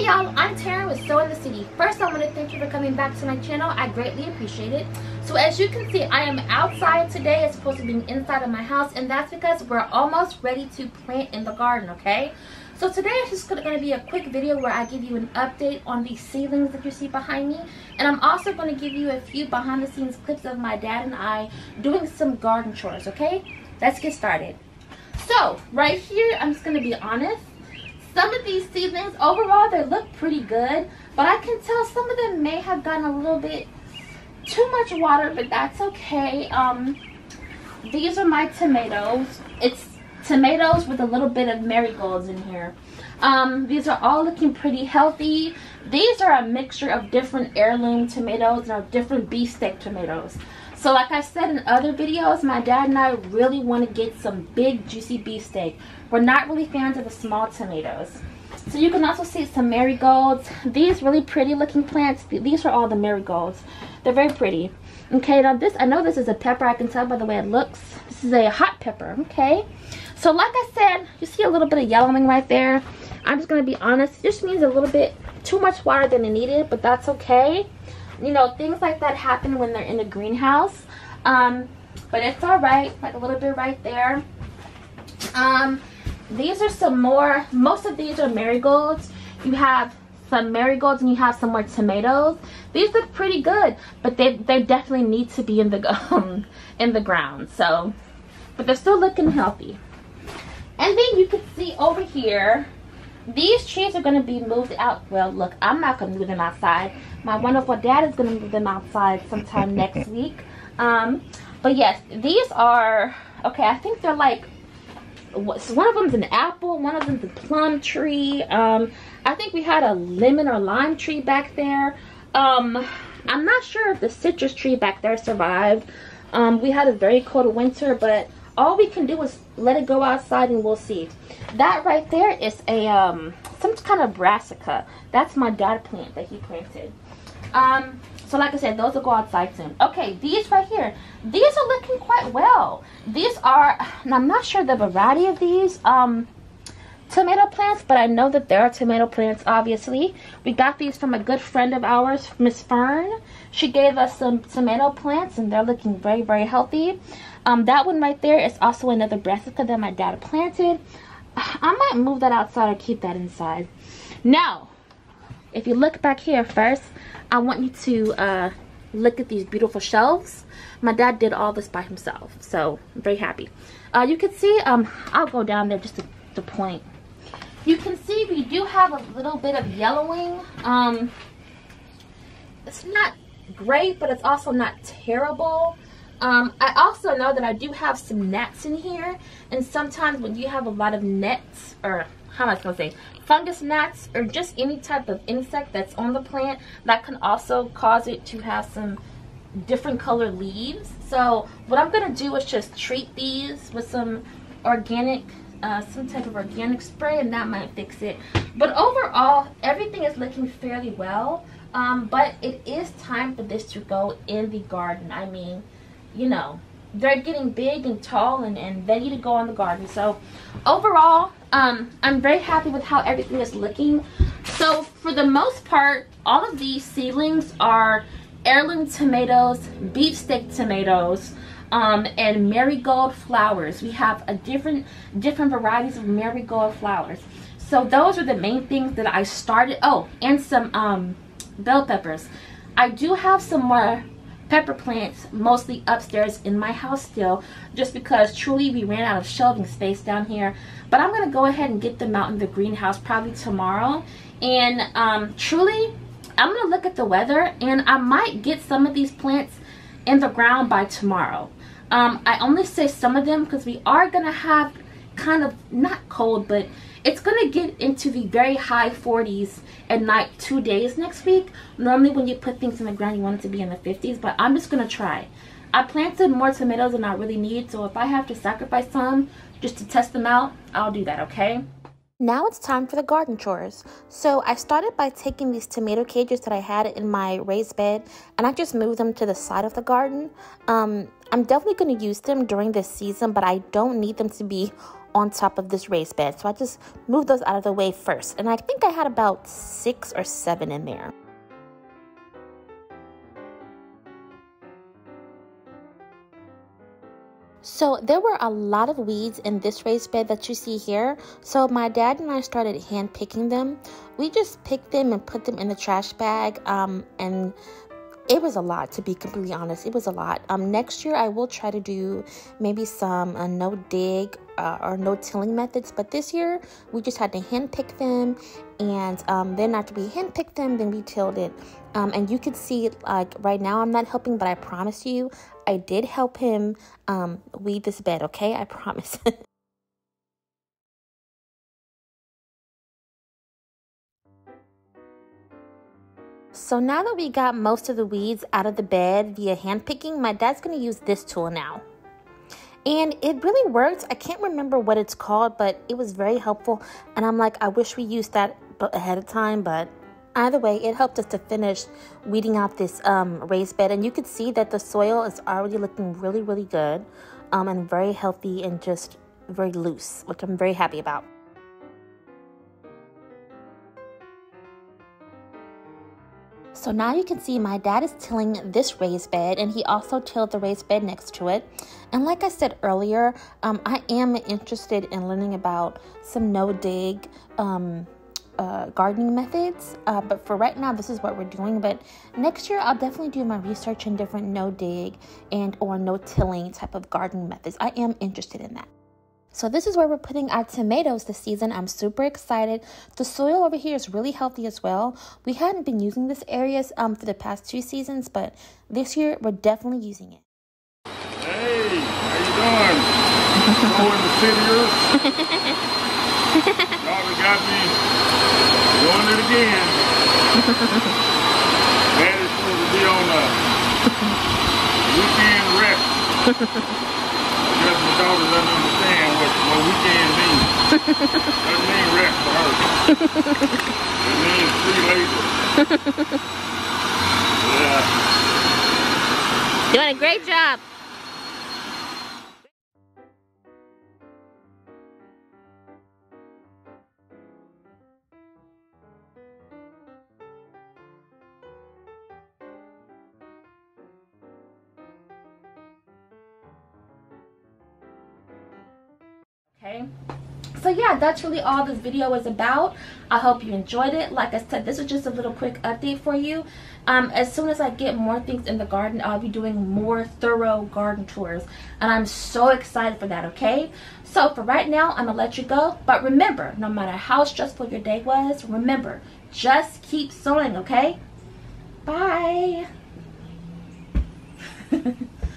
Hey y'all, I'm Taryn with Sew in the City. First, I want to thank you for coming back to my channel. I greatly appreciate it. So as you can see, I am outside today as opposed to being inside of my house, and that's because we're almost ready to plant in the garden, okay? So today is just going to be a quick video where I give you an update on these seedlings that you see behind me. And I'm also going to give you a few behind the scenes clips of my dad and I doing some garden chores, okay? Let's get started. So right here, I'm just going to be honest. Some of these seedlings, overall, they look pretty good, but I can tell some of them may have gotten a little bit too much water, but that's okay. These are my tomatoes. It's tomatoes with a little bit of marigolds in here. These are all looking pretty healthy. These are a mixture of different heirloom tomatoes and of different beefsteak tomatoes. So like I said in other videos, my dad and I really want to get some big juicy beefsteak. We're not really fans of the small tomatoes. So you can also see some marigolds. These really pretty looking plants, these are all the marigolds. They're very pretty. Okay, now this, I know this is a pepper, I can tell by the way it looks. This is a hot pepper, okay? So like I said, you see a little bit of yellowing right there. I'm just going to be honest, it just needs a little bit too much water than it needed, but that's okay. You know, things like that happen when they're in a greenhouse. But it's alright, like a little bit right there. These are some more, most of these are marigolds. You have some marigolds and you have some more tomatoes. These look pretty good, but they definitely need to be in the ground. So, but they're still looking healthy. And then you can see over here, these trees are going to be moved out. Well, look, I'm not going to move them outside. My wonderful dad is going to move them outside sometime next week. But yes, these are, okay, I think they're like, one of them's an apple, one of them's a plum tree. I think we had a lemon or lime tree back there. I'm not sure if the citrus tree back there survived. We had a very cold winter, but all we can do is let it go outside and we'll see. That right there is a some kind of brassica. That's my dad plant that he planted. So like I said, those will go outside soon. Okay, these right here, these are looking quite well. These are, and I'm not sure the variety of these tomato plants, but I know that there are tomato plants, obviously. We got these from a good friend of ours, Miss Fern. She gave us some tomato plants and they're looking very, very healthy. That one right there is also another brassica that my dad planted. I might move that outside or keep that inside. Now, if you look back here first, I want you to look at these beautiful shelves. My dad did all this by himself, so I'm very happy. You can see, I'll go down there just to point. You can see we do have a little bit of yellowing. It's not great, but it's also not terrible. I also know that I do have some gnats in here, and sometimes when you have a lot of gnats, or how am I supposed to say, fungus gnats, or just any type of insect that's on the plant, that can also cause it to have some different colored leaves. So what I'm going to do is just treat these with some organic, some type of organic spray, and that might fix it. But overall, everything is looking fairly well, but it is time for this to go in the garden. I mean, you know, they're getting big and tall and ready to go on the garden. So overall, I'm very happy with how everything is looking. So for the most part, all of these seedlings are heirloom tomatoes, beefsteak tomatoes, and marigold flowers. We have a different varieties of marigold flowers. So those are the main things that I started. Oh, and some bell peppers. I do have some more pepper plants mostly upstairs in my house still, just because truly we ran out of shelving space down here. But I'm going to go ahead and get them out in the greenhouse probably tomorrow. And truly, I'm going to look at the weather and I might get some of these plants in the ground by tomorrow. I only say some of them because we are going to have kind of, not cold, but it's going to get into the very high 40s at night 2 days next week. Normally when you put things in the ground, you want it to be in the 50s, but I'm just going to try. I planted more tomatoes than I really need, so if I have to sacrifice some just to test them out, I'll do that, okay? Now it's time for the garden chores. So I started by taking these tomato cages that I had in my raised bed, and I just moved them to the side of the garden. I'm definitely going to use them during this season, but I don't need them to be on top of this raised bed. So I just moved those out of the way first. And I think I had about 6 or 7 in there. So there were a lot of weeds in this raised bed that you see here. So my dad and I started hand picking them. We just picked them and put them in the trash bag. And it was a lot, to be completely honest. It was a lot. Next year I will try to do maybe some no dig or no tilling methods. But this year we just had to hand pick them. And then after we hand picked them, then we tilled it. And you can see, like, right now I'm not helping, but I promise you I did help him weed this bed, okay? I promise. So now that we got most of the weeds out of the bed via hand picking, my dad's going to use this tool now. And it really worked. I can't remember what it's called, but it was very helpful. And I'm like, I wish we used that ahead of time, but either way, it helped us to finish weeding out this raised bed. And you can see that the soil is already looking really, really good and very healthy and just very loose, which I'm very happy about. So now you can see my dad is tilling this raised bed, and he also tilled the raised bed next to it. And like I said earlier, I am interested in learning about some no-dig gardening methods, but for right now this is what we're doing. But next year I'll definitely do my research in different no-dig and or no-tilling type of gardening methods. I am interested in that. So this is where we're putting our tomatoes this season. I'm super excited. The soil over here is really healthy as well. We hadn't been using this area for the past 2 seasons, but this year we're definitely using it. Hey, how you doing? Going to serious? Daughter got me doing it again. Daddy's supposed to be on a weekend rest. Because my daughter doesn't understand what weekend means. Doesn't mean rest for her. It means free labor. Yeah. Doing a great job. Okay, so yeah, that's really all this video is about. I hope you enjoyed it. Like I said, this is just a little quick update for you. As soon as I get more things in the garden, I'll be doing more thorough garden tours, and I'm so excited for that. Okay, so for right now I'm gonna let you go, but remember, no matter how stressful your day was, remember, just keep sowing. Okay, bye.